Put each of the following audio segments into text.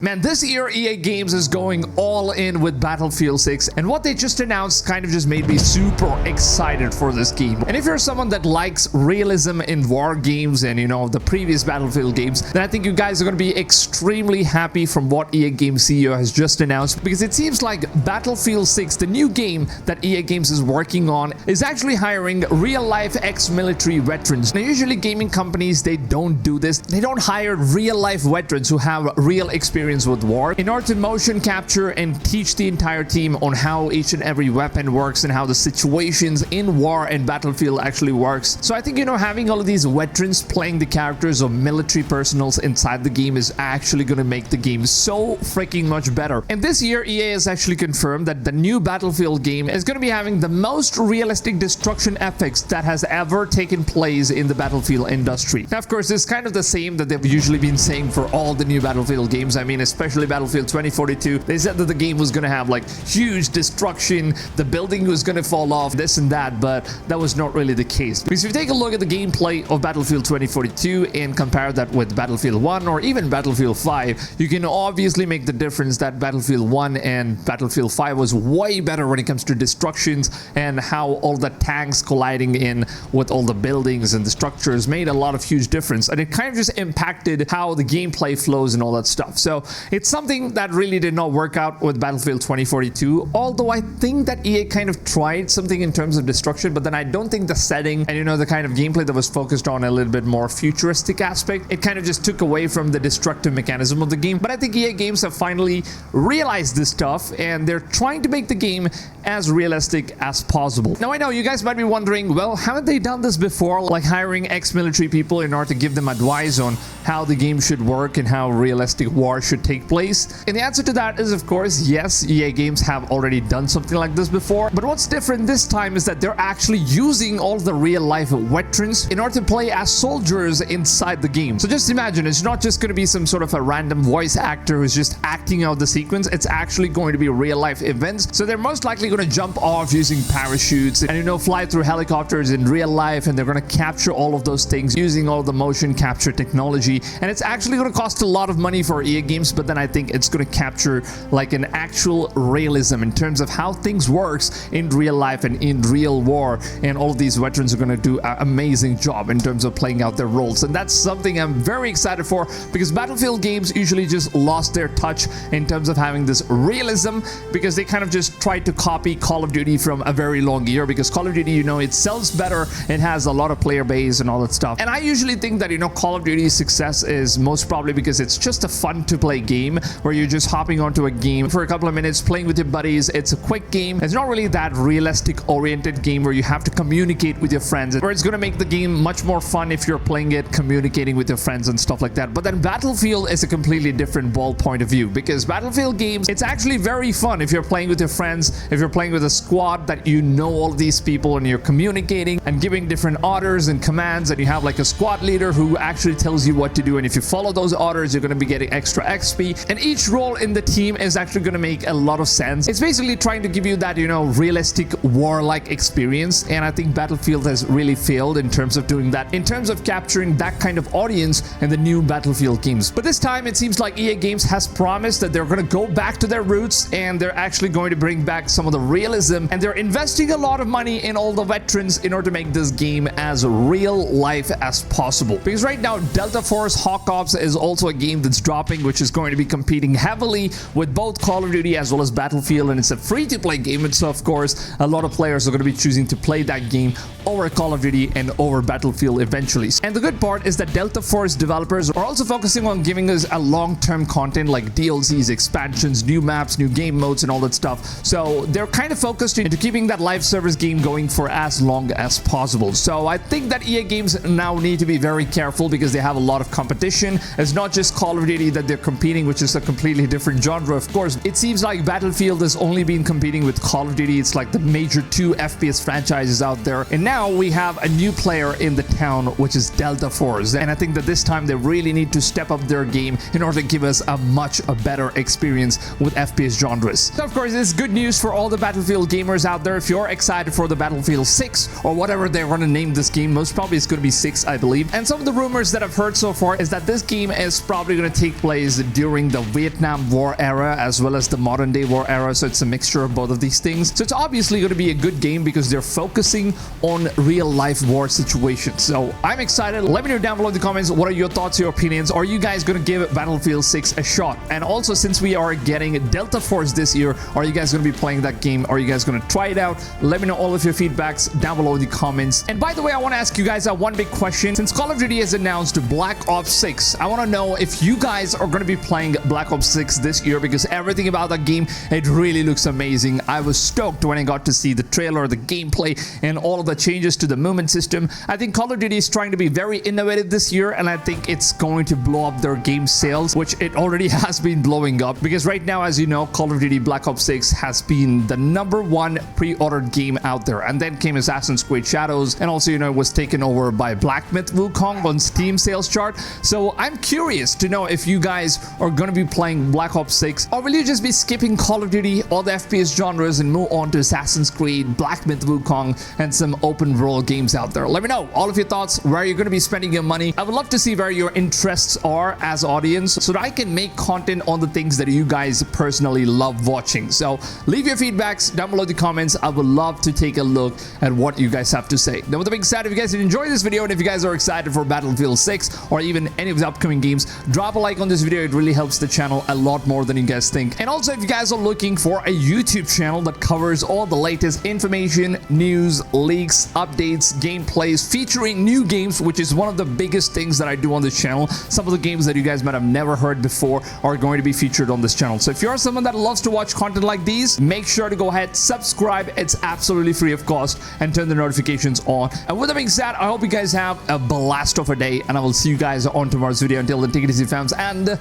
Man, this year EA Games is going all in with Battlefield 6, and what they just announced kind of just made me super excited for this game. And if you're someone that likes realism in war games and the previous Battlefield games, then I think you guys are going to be extremely happy from what EA Games CEO has just announced, because it seems like Battlefield 6, the new game that EA Games is working on, is actually hiring real-life ex-military veterans. Now, usually gaming companies, they don't do this. They don't hire real-life veterans who have real experience with war in order to motion capture and teach the entire team on how each and every weapon works and how the situations in war and Battlefield actually works. So I think having all of these veterans playing the characters of military personnel inside the game is actually going to make the game so freaking much better. And this year EA has actually confirmed that the new Battlefield game is going to be having the most realistic destruction effects that has ever taken place in the Battlefield industry. Now, of course, it's kind of the same that they've usually been saying for all the new Battlefield games. I mean, especially Battlefield 2042, they said that the game was going to have like huge destruction, the building was going to fall off, this and that, but that was not really the case. Because if you take a look at the gameplay of Battlefield 2042 and compare that with Battlefield 1 or even Battlefield 5, you can obviously make the difference that Battlefield 1 and Battlefield 5 was way better when it comes to destructions, and how all the tanks colliding in with all the buildings and the structures made a lot of huge difference, and it kind of just impacted how the gameplay flows and all that stuff. So it's something that really did not work out with Battlefield 2042, although I think that EA kind of tried something in terms of destruction, but then I don't think the setting and the kind of gameplay that was focused on a little bit more futuristic aspect, it kind of just took away from the destructive mechanism of the game. But I think EA Games have finally realized this stuff, and they're trying to make the game as realistic as possible. Now, I know you guys might be wondering, well, haven't they done this before, like hiring ex-military people in order to give them advice on how the game should work and how realistic war should take place? And the answer to that is, of course, yes, EA Games have already done something like this before. But what's different this time is that they're actually using all the real-life veterans in order to play as soldiers inside the game. So just imagine, it's not just going to be some sort of a random voice actor who's just acting out the sequence. It's actually going to be real-life events. So they're most likely going to jump off using parachutes and fly through helicopters in real life, and they're going to capture all of those things using all the motion capture technology. And it's actually going to cost a lot of money for EA Games, but then I think it's going to capture like an actual realism in terms of how things works in real life and in real war, and all of these veterans are going to do an amazing job in terms of playing out their roles. And that's something I'm very excited for, because Battlefield games usually just lost their touch in terms of having this realism, because they kind of just tried to copy Call of Duty from a very long year, because Call of Duty, it sells better, it has a lot of player base and all that stuff. And I usually think that Call of Duty's success is most probably because it's just a fun to play game where you're just hopping onto a game for a couple of minutes, playing with your buddies. It's a quick game. It's not really that realistic oriented game where you have to communicate with your friends, where it's going to make the game much more fun if you're playing it, communicating with your friends and stuff like that. But then Battlefield is a completely different ball point of view, because Battlefield games, it's actually very fun if you're playing with your friends, if you're playing with a squad that all these people, and you're communicating and giving different orders and commands, and you have like a squad leader who actually tells you what to do, and if you follow those orders, you're going to be getting extra XP, and each role in the team is actually going to make a lot of sense. It's basically trying to give you that realistic war-like experience, and I think Battlefield has really failed in terms of doing that, in terms of capturing that kind of audience in the new Battlefield games. But this time it seems like EA Games has promised that they're going to go back to their roots, and they're actually going to bring back some of the realism, and they're investing a lot of money in all the veterans in order to make this game as real life as possible. Because right now Delta Force Hawk Ops is also a game that's dropping, which is going to be competing heavily with both Call of Duty as well as Battlefield, and it's a free-to-play game, and so of course a lot of players are going to be choosing to play that game over Call of Duty and over Battlefield eventually. And the good part is that Delta Force developers are also focusing on giving us a long-term content like DLCs, expansions, new maps, new game modes, and all that stuff. So they're kind of focused into keeping that live service game going for as long as possible. So I think that EA Games now need to be very careful, because they have a lot of competition. It's not just Call of Duty that they're competing, which is a completely different genre. Of course, it seems like Battlefield has only been competing with Call of Duty. It's like the major two FPS franchises out there, and now we have a new player in the town, which is Delta Force. And I think that this time they really need to step up their game in order to give us a much better experience with FPS genres. So of course, it's good news for all the Battlefield gamers out there, if you're excited for the Battlefield 6 or whatever they're going to name this game, most probably it's going to be 6, I believe. And some of the rumors that I've heard so far is that this game is probably going to take place during the Vietnam War era as well as the modern day war era. So it's a mixture of both of these things. So it's obviously going to be a good game because they're focusing on real life war situations. So I'm excited. Let me know down below in the comments, what are your thoughts, your opinions? Are you guys going to give Battlefield 6 a shot? And also, since we are getting Delta Force this year, are you guys going to be playing that game? Are you guys going to try it out? Let me know all of your feedbacks down below in the comments. And by the way, I want to ask you guys one big question. Since Call of Duty has announced Black Ops 6, I want to know if you guys are going to be playing Black Ops 6 this year, because everything about that game, it really looks amazing. I was stoked when I got to see the trailer, the gameplay, and all of the changes to the movement system. I think Call of Duty is trying to be very innovative this year, and I think it's going to blow up their game sales, which it already has been blowing up, because right now, as you know, Call of Duty Black Ops 6 has been the #1 pre-ordered game out there. And then came Assassin's Creed Shadows, and also, you know, it was taken over by Black Myth Wukong on Steam sales chart. So I'm curious to know if you guys are going to be playing Black Ops 6, or will you just be skipping Call of Duty, all the FPS genres, and move on to Assassin's Creed, Black Myth Wukong, and some open world games out there. Let me know all of your thoughts, where you're going to be spending your money. I would love to see where your interests are as audience, so that I can make content on the things that you guys personally love watching. So leave your feedbacks down below in the comments. I would love to take a look at what you guys have to say. Now, with that being said, if you guys enjoyed this video, and if you guys are excited for Battlefield 6 or even any of the upcoming games, drop a like on this video. It really helps the channel a lot more than you guys think. And also, if you guys are looking for a YouTube channel that covers all the latest information, news, leaks, updates, gameplays, featuring new games, which is one of the biggest things that I do on this channel. Some of the games that you guys might have never heard before are going to be featured on this channel. So if you're someone that loves to watch content like these, make sure to go ahead, subscribe. It's absolutely free of cost, and turn the notifications on. And with that being said, I hope you guys have a blast of a day, and I will see you guys on tomorrow's video. Until then, take it easy, fams, and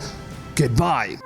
goodbye.